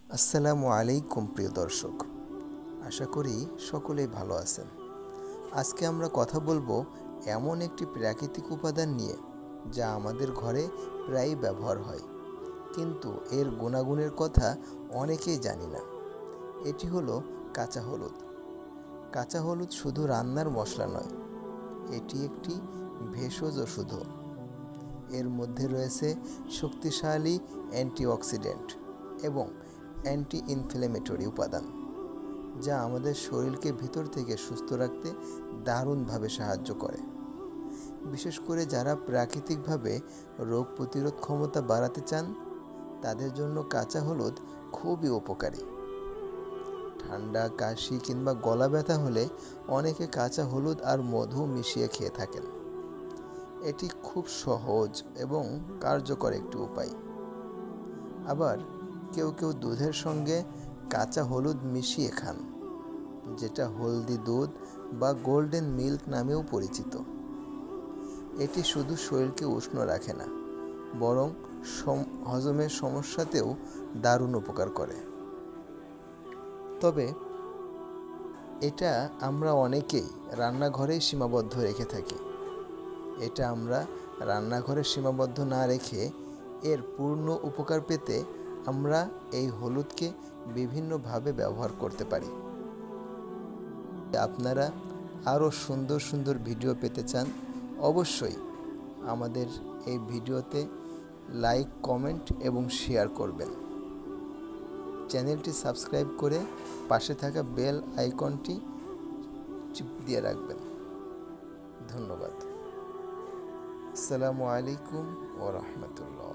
আসসালামু আলাইকুম প্রিয় দর্শক, আশা করি সকলেই ভালো আছেন। আজকে আমরা কথা বলবো এমন একটি প্রাকৃতিক উপাদান নিয়ে যা আমাদের ঘরে প্রায়ই ব্যবহার হয়, কিন্তু এর গুণাগুণের কথা অনেকেই জানি না। এটি হলো কাঁচা হলুদ। কাঁচা হলুদ শুধু রান্নার মশলা নয়, এটি একটি ভেষজ ওষুধও। এর মধ্যে রয়েছে শক্তিশালী অ্যান্টিঅক্সিডেন্ট এবং অ্যান্টি ইনফ্ল্যামেটরি উপাদান, যা আমাদের শরীরকে ভিতর থেকে সুস্থ রাখতে দারুণভাবে সাহায্য করে। বিশেষ করে যারা প্রাকৃতিকভাবে রোগ প্রতিরোধ ক্ষমতা বাড়াতে চান, তাদের জন্য কাঁচা হলুদ খুবই উপকারী। ঠান্ডা, কাশি কিংবা গলা ব্যথা হলে অনেকে কাঁচা হলুদ আর মধু মিশিয়ে খেয়ে থাকেন। এটি খুব সহজ এবং কার্যকর একটি উপায়। আবার কেউ কেউ দুধের সঙ্গে কাঁচা হলুদ মিশিয়ে খান, যেটা হলদি দুধ বা গোল্ডেন মিল্ক নামেও পরিচিত। এটি শুধু শরীরকে উষ্ণ রাখে না, বরং হজমের সমস্যাতেও দারুণ উপকার করে। তবে এটা আমরা অনেকেই রান্নাঘরেই সীমাবদ্ধ রেখে থাকি। এটা আমরা রান্নাঘরে সীমাবদ্ধ না রেখে এর পূর্ণ উপকার পেতে আমরা এই হলুদকে বিভিন্নভাবে ব্যবহার করতে পারি। আপনারা আরও সুন্দর সুন্দর ভিডিও পেতে চান, অবশ্যই আমাদের এই ভিডিওতে লাইক, কমেন্ট এবং শেয়ার করবেন। চ্যানেলটি সাবস্ক্রাইব করে পাশে থাকা বেল আইকনটি টিপ দিয়ে রাখবেন। ধন্যবাদ। আসসালামু আলাইকুম ওয়া রাহমাতুল্লাহ।